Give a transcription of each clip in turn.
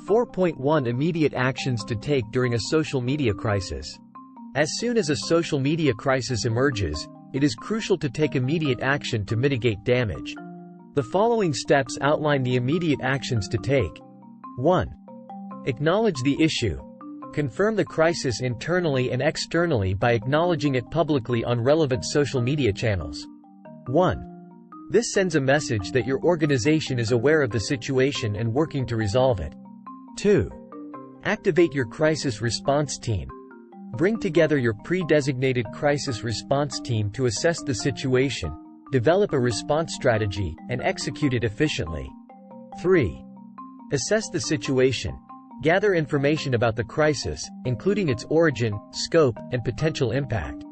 4.1 Immediate actions to take during a social media crisis. As soon as a social media crisis emerges, it is crucial to take immediate action to mitigate damage. The following steps outline the immediate actions to take. 1. Acknowledge the issue. Confirm the crisis internally and externally by acknowledging it publicly on relevant social media channels. 1. This sends a message that your organization is aware of the situation and working to resolve it. 2. Activate your crisis response team. Bring together your pre-designated crisis response team to assess the situation, develop a response strategy, and execute it efficiently. 3. Assess the situation. Gather information about the crisis, including its origin, scope, and potential impact.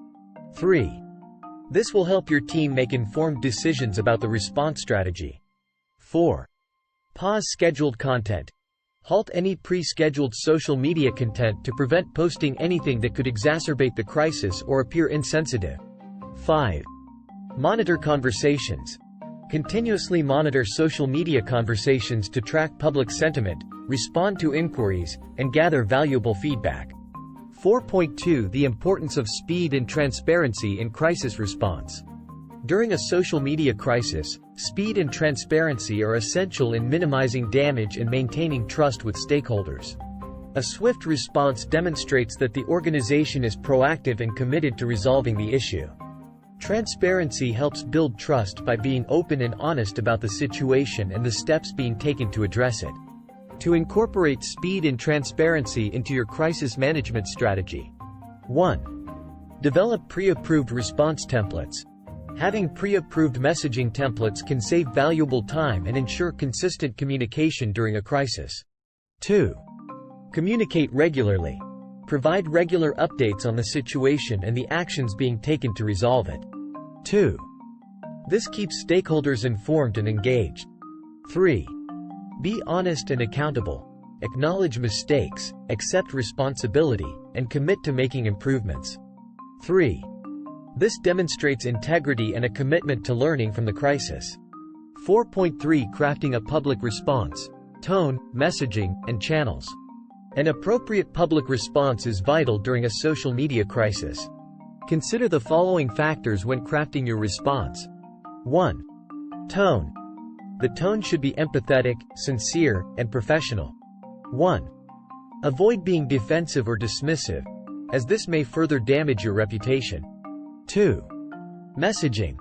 3. This will help your team make informed decisions about the response strategy. 4. Pause scheduled content. Halt any pre-scheduled social media content to prevent posting anything that could exacerbate the crisis or appear insensitive. 5. Monitor conversations. Continuously monitor social media conversations to track public sentiment, respond to inquiries, and gather valuable feedback. 4.2 The importance of speed and transparency in crisis response. During a social media crisis, speed and transparency are essential in minimizing damage and maintaining trust with stakeholders. A swift response demonstrates that the organization is proactive and committed to resolving the issue. Transparency helps build trust by being open and honest about the situation and the steps being taken to address it. To incorporate speed and transparency into your crisis management strategy. 1. Develop pre-approved response templates. Having pre-approved messaging templates can save valuable time and ensure consistent communication during a crisis. 2. Communicate regularly. Provide regular updates on the situation and the actions being taken to resolve it. 2. This keeps stakeholders informed and engaged. 3. Be honest and accountable. Acknowledge mistakes, accept responsibility, and commit to making improvements. 3. This demonstrates integrity and a commitment to learning from the crisis. 4.3 Crafting a public response. Tone, messaging, and channels. An appropriate public response is vital during a social media crisis. Consider the following factors when crafting your response. 1. Tone. The tone should be empathetic, sincere, and professional. 1. Avoid being defensive or dismissive, as this may further damage your reputation. 2. Messaging.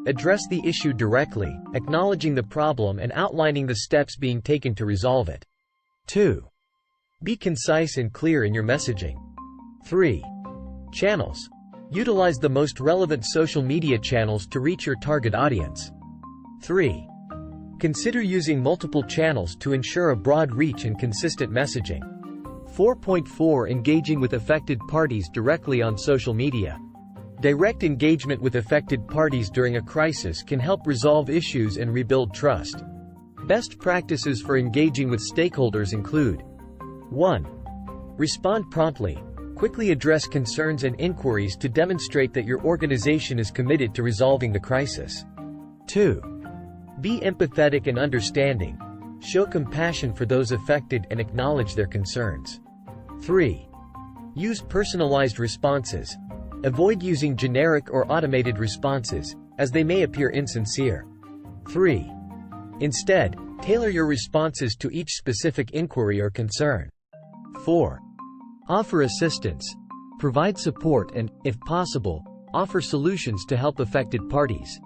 Address the issue directly, acknowledging the problem and outlining the steps being taken to resolve it. 2. Be concise and clear in your messaging. 3. Channels. Utilize the most relevant social media channels to reach your target audience. 3. Consider using multiple channels to ensure a broad reach and consistent messaging. 4.4 Engaging with affected parties directly on social media. Direct engagement with affected parties during a crisis can help resolve issues and rebuild trust. Best practices for engaging with stakeholders include: 1. Respond promptly. Quickly address concerns and inquiries to demonstrate that your organization is committed to resolving the crisis. 2. Be empathetic and understanding. Show compassion for those affected and acknowledge their concerns. 3. Use personalized responses. Avoid using generic or automated responses, as they may appear insincere. 3. Instead, tailor your responses to each specific inquiry or concern. 4. Offer assistance. Provide support and, if possible, offer solutions to help affected parties.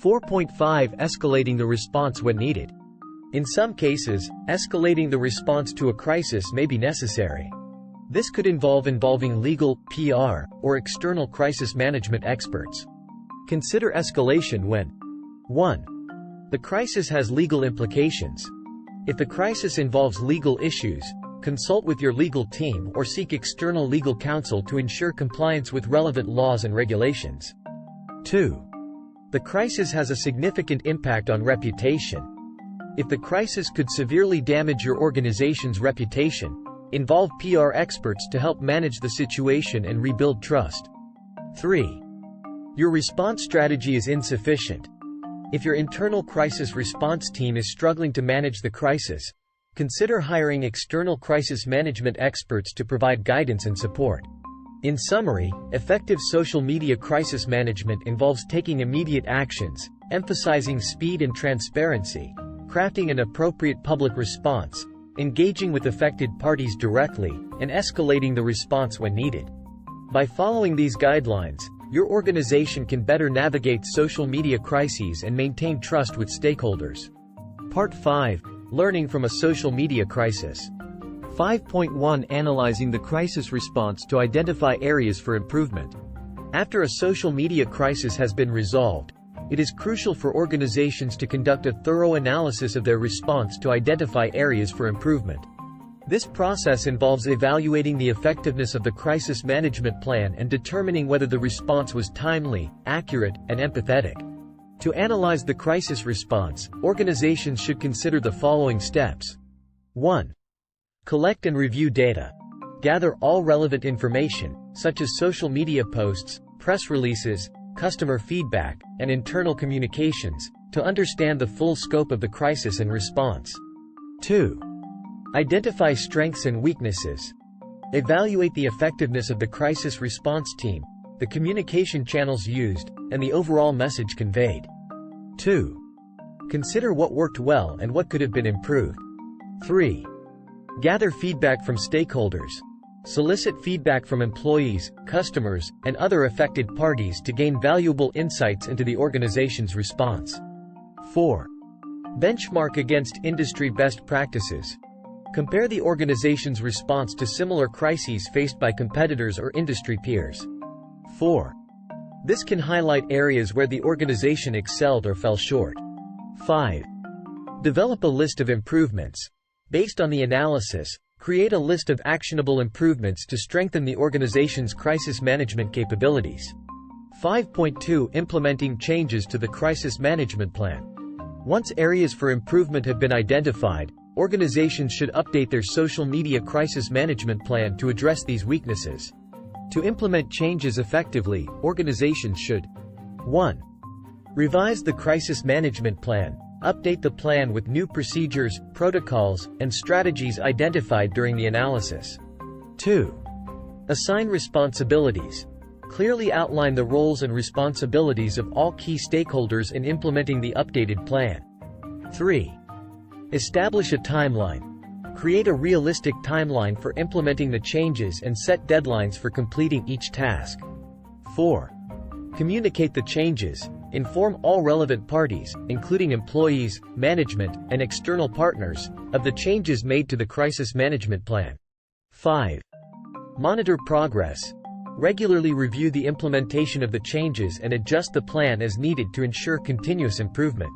4.5 Escalating the response when needed. In some cases, escalating the response to a crisis may be necessary. This could involve legal, PR, or external crisis management experts. Consider escalation when 1. The crisis has legal implications. If the crisis involves legal issues, consult with your legal team or seek external legal counsel to ensure compliance with relevant laws and regulations. 2. The crisis has a significant impact on reputation. If the crisis could severely damage your organization's reputation, involve PR experts to help manage the situation and rebuild trust. 3. Your response strategy is insufficient. If your internal crisis response team is struggling to manage the crisis, Consider hiring external crisis management experts to provide guidance and support. In summary, effective social media crisis management involves taking immediate actions, emphasizing speed and transparency, crafting an appropriate public response, engaging with affected parties directly, and escalating the response when needed. By following these guidelines, your organization can better navigate social media crises and maintain trust with stakeholders. Part 5. Learning from a social media crisis. 5.1 Analyzing the crisis response to identify areas for improvement. After a social media crisis has been resolved, it is crucial for organizations to conduct a thorough analysis of their response to identify areas for improvement. This process involves evaluating the effectiveness of the crisis management plan and determining whether the response was timely, accurate, and empathetic. To analyze the crisis response, organizations should consider the following steps. 1. Collect and review data. Gather all relevant information, such as social media posts, press releases, customer feedback, and internal communications, to understand the full scope of the crisis and response. 2. Identify strengths and weaknesses. Evaluate the effectiveness of the crisis response team, the communication channels used, and the overall message conveyed. 2. Consider what worked well and what could have been improved. 3. Gather feedback from stakeholders. Solicit feedback from employees, customers, and other affected parties to gain valuable insights into the organization's response. 4. Benchmark against industry best practices. Compare the organization's response to similar crises faced by competitors or industry peers. 4. This can highlight areas where the organization excelled or fell short. 5. Develop a list of improvements. Based on the analysis, create a list of actionable improvements to strengthen the organization's crisis management capabilities. 5.2 Implementing changes to the crisis management plan. Once areas for improvement have been identified, organizations should update their social media crisis management plan to address these weaknesses. To implement changes effectively, organizations should 1. Revise the crisis management plan. Update the plan with new procedures, protocols, and strategies identified during the analysis. 2. Assign responsibilities. Clearly outline the roles and responsibilities of all key stakeholders in implementing the updated plan. 3. Establish a timeline. Create a realistic timeline for implementing the changes and set deadlines for completing each task. 4. Communicate the changes. Inform all relevant parties, including employees, management, and external partners, of the changes made to the crisis management plan. 5. Monitor progress. Regularly review the implementation of the changes and adjust the plan as needed to ensure continuous improvement.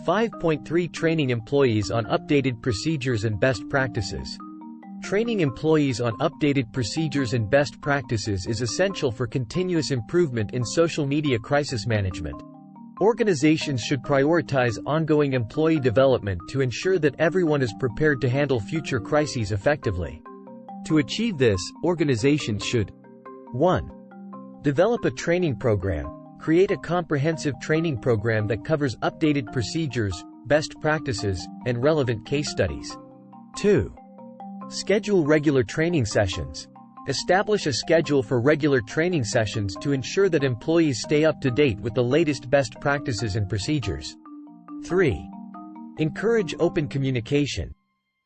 5.3 Training employees on updated procedures and best practices. Training employees on updated procedures and best practices is essential for continuous improvement in social media crisis management. Organizations should prioritize ongoing employee development to ensure that everyone is prepared to handle future crises effectively. To achieve this, organizations should 1. Develop a training program. Create a comprehensive training program that covers updated procedures, best practices, and relevant case studies. 2. Schedule regular training sessions. Establish a schedule for regular training sessions to ensure that employees stay up to date with the latest best practices and procedures. 3. Encourage open communication.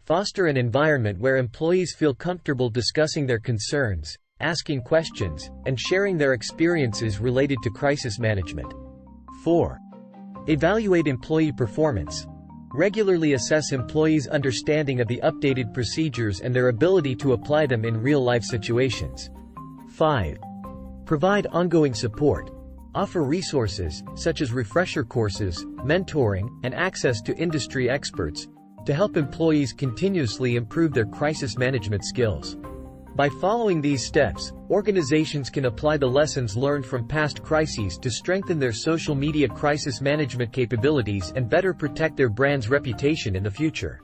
Foster an environment where employees feel comfortable discussing their concerns, asking questions, and sharing their experiences related to crisis management. 4. Evaluate employee performance. Regularly assess employees' understanding of the updated procedures and their ability to apply them in real-life situations. 5. Provide ongoing support. Offer resources, such as refresher courses, mentoring, and access to industry experts, to help employees continuously improve their crisis management skills. By following these steps, organizations can apply the lessons learned from past crises to strengthen their social media crisis management capabilities and better protect their brand's reputation in the future.